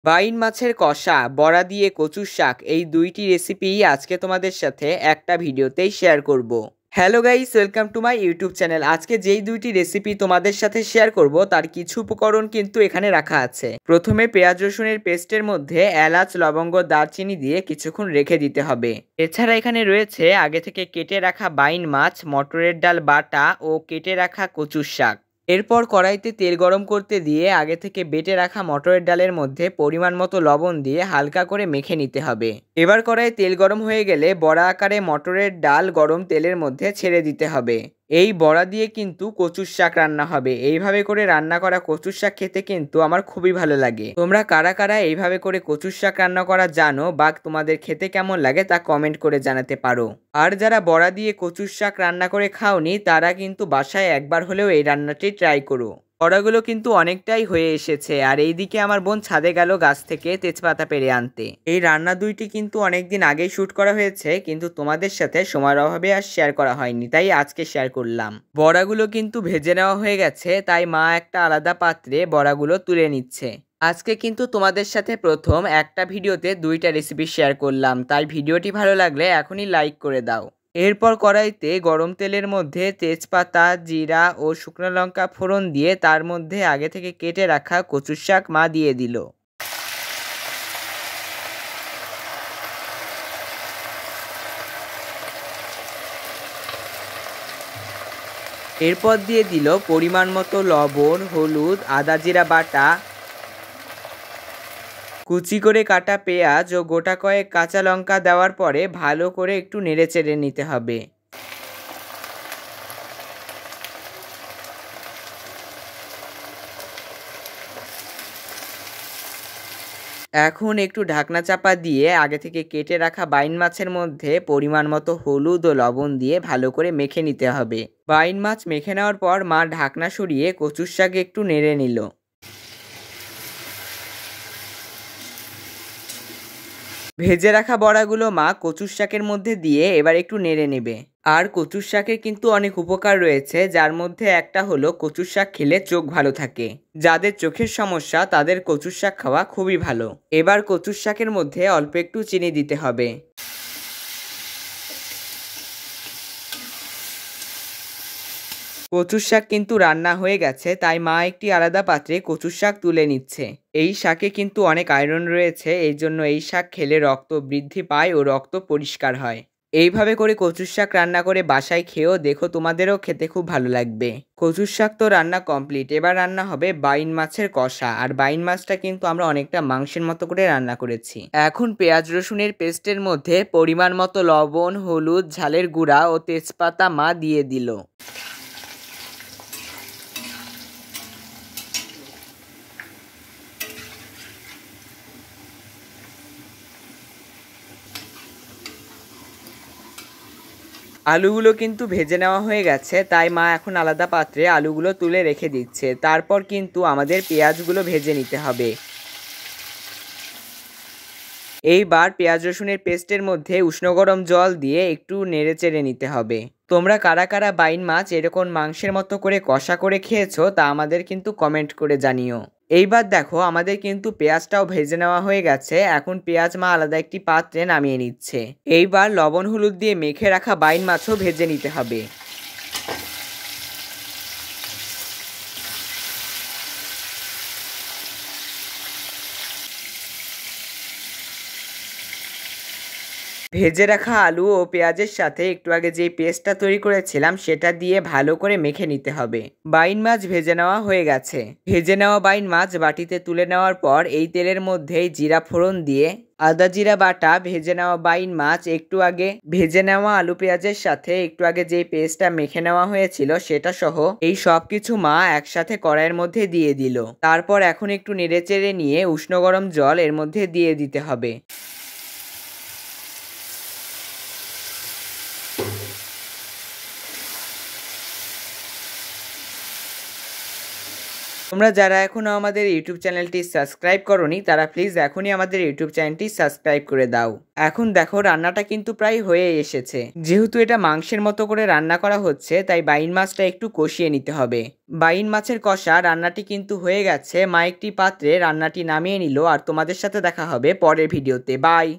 বাইন মাছের কষা, বড়া দিয়ে কচুর শাক এই দুইটি রেসিপিই আজকে তোমাদের সাথে একটা ভিডিওতেই শেয়ার করব। Hello guys, welcome to my YouTube channel. আজকে যেই দুইটি রেসিপি তোমাদের সাথে শেয়ার করব তার কিছু উপকরণ কিন্তু এখানে রাখা আছে। প্রথমে পেঁয়াজ রসুনের পেস্টের মধ্যে এলাচ, লবঙ্গ, দারচিনি দিয়ে কিছুক্ষণ রেখে দিতে হবে। এছাড়া এখানে রয়েছে আগে থেকে কেটে রাখা বাইন মাছ, মটরের ডাল বাটা ও কেটে রাখা কচুর শাক। এরপর কড়াইতে তেল গরম করতে দিয়ে আগে থেকে বেটে রাখা মটরের ডালের মধ্যে পরিমাণ মতো লবণ দিয়ে হালকা করে মেখে নিতে হবে। এবার কড়াইয়ে তেল গরম হয়ে গেলে বড়া আকারে মটরের ডাল গরম তেলের মধ্যে ছেড়ে দিতে হবে। এই বড়া দিয়ে কিন্তু কচুর শাক রান্না হবে। এইভাবে করে রান্না করা কচুর শাক খেতে কিন্তু আমার খুবই ভালো লাগে। তোমরা কারা কারা এইভাবে করে কচুর শাক রান্না করা জানো বা তোমাদের খেতে কেমন লাগে তা কমেন্ট করে জানাতে পারো। আর যারা বড়া দিয়ে কচুর শাক রান্না করে খাওনি তারা কিন্তু বাসায় একবার হলেও এই রান্নাটি ট্রাই করো। বড়াগুলো কিন্তু অনেকটাই হয়ে এসেছে আর এইদিকে আমার বোন ছাদে গেল গাছ থেকে তেজপাতা পেড়ে আনতে। এই রান্না দুইটি কিন্তু অনেকদিন আগেই শ্যুট করা হয়েছে, কিন্তু তোমাদের সাথে সময়ের অভাবে আর শেয়ার করা হয়নি, তাই আজকে শেয়ার করলাম। বড়াগুলো কিন্তু ভেজে নেওয়া হয়ে গেছে, তাই মা একটা আলাদা পাত্রে বড়াগুলো তুলে নিচ্ছে। আজকে কিন্তু তোমাদের সাথে প্রথম একটা ভিডিওতে দুইটা রেসিপি শেয়ার করলাম, তাই ভিডিওটি ভালো লাগলে এখনই লাইক করে দাও। এরপর কড়াইতে গরম তেলের মধ্যে তেজপাতা, জিরা ও শুকনো লঙ্কা ফোড়ন দিয়ে তার মধ্যে আগে থেকে কেটে রাখা কচুর শাক মা দিয়ে দিল। এরপর দিয়ে দিল পরিমাণ মতো লবণ, হলুদ, আদা জিরা বাটা, কুচি করে কাটা পেঁয়াজ ও গোটা কয়েক কাঁচা লঙ্কা দেওয়ার পরে ভালো করে একটু নেড়েচেড়ে নিতে হবে। এখন একটু ঢাকনা চাপা দিয়ে আগে থেকে কেটে রাখা বাইন মাছের মধ্যে পরিমাণ মতো হলুদ ও লবণ দিয়ে ভালো করে মেখে নিতে হবে। বাইন মাছ মেখে নেওয়ার পর মা ঢাকনা সরিয়ে কচুর শাক একটু নেড়ে নিল। ভেজে রাখা বড়াগুলো মা কচুর শাকের মধ্যে দিয়ে এবার একটু নেড়ে নেবে। আর কচুর শাকের কিন্তু অনেক উপকার রয়েছে, যার মধ্যে একটা হলো কচুর শাক খেলে চোখ ভালো থাকে। যাদের চোখের সমস্যা তাদের কচুর শাক খাওয়া খুবই ভালো। এবার কচুর শাকের মধ্যে অল্প একটু চিনি দিতে হবে। কচুর শাক কিন্তু রান্না হয়ে গেছে, তাই মা একটি আলাদা পাত্রে কচুর শাক তুলে নিচ্ছে। এই শাকে কিন্তু অনেক আয়রন রয়েছে, এই জন্য এই শাক খেলে রক্ত বৃদ্ধি পায় ও রক্ত পরিষ্কার হয়। এইভাবে করে কচুর শাক রান্না করে বাসায় খেয়েও দেখো, তোমাদেরও খেতে খুব ভালো লাগবে। কচুর শাক তো রান্না কমপ্লিট, এবার রান্না হবে বাইন মাছের কষা। আর বাইন মাছটা কিন্তু আমরা অনেকটা মাংসের মতো করে রান্না করেছি। এখন পেঁয়াজ রসুনের পেস্টের মধ্যে পরিমাণ মতো লবণ, হলুদ, ঝালের গুঁড়া ও তেজপাতা মা দিয়ে দিল। আলুগুলো কিন্তু ভেজে নেওয়া হয়ে গেছে, তাই মা এখন আলাদা পাত্রে আলুগুলো তুলে রেখে দিচ্ছে। তারপর কিন্তু আমাদের পেঁয়াজগুলো ভেজে নিতে হবে। এইবার পেঁয়াজ রসুনের পেস্টের মধ্যে উষ্ণ গরম জল দিয়ে একটু নেড়েচেড়ে নিতে হবে। তোমরা কারা কারা বাইন মাছ এরকম মাংসের মতো করে কষা করে খেয়েছো তা আমাদের কিন্তু কমেন্ট করে জানিও। এইবার দেখো, আমাদের কিন্তু পেঁয়াজটাও ভেজে নেওয়া হয়ে গেছে। এখন পেঁয়াজ মা আলাদা একটি পাত্রে নামিয়ে নিচ্ছে। এইবার লবণ হলুদ দিয়ে মেখে রাখা বাইন মাছও ভেজে নিতে হবে। ভেজে রাখা আলু ও পেঁয়াজের সাথে একটু আগে যে পেস্টটা তৈরি করেছিলাম সেটা দিয়ে ভালো করে মেখে নিতে হবে। বাইন মাছ ভেজে নেওয়া হয়ে গেছে। ভেজে নেওয়া বাইন মাছ বাটিতে তুলে নেওয়ার পর এই তেলের মধ্যেই জিরা ফোড়ন দিয়ে আদা জিরা বাটা, ভেজে নেওয়া বাইন মাছ, একটু আগে ভেজে নেওয়া আলু পেঁয়াজের সাথে একটু আগে যে পেস্টটা মেখে নেওয়া হয়েছিল সেটা সহ এই সব কিছু মা একসাথে কড়াইয়ের মধ্যে দিয়ে দিল। তারপর এখন একটু নেড়েচেড়ে নিয়ে উষ্ণ গরম জল এর মধ্যে দিয়ে দিতে হবে। তোমরা যারা এখনও আমাদের ইউটিউব চ্যানেলটি সাবস্ক্রাইব করোনি তারা প্লিজ এখনই আমাদের ইউটিউব চ্যানেলটি সাবস্ক্রাইব করে দাও। এখন দেখো রান্নাটা কিন্তু প্রায় হয়ে এসেছে। যেহেতু এটা মাংসের মতো করে রান্না করা হচ্ছে তাই বাইন মাছটা একটু কষিয়ে নিতে হবে। বাইন মাছের কষা রান্নাটি কিন্তু হয়ে গেছে। মা একটি পাত্রে রান্নাটি নামিয়ে নিল। আর তোমাদের সাথে দেখা হবে পরের ভিডিওতে। বাই।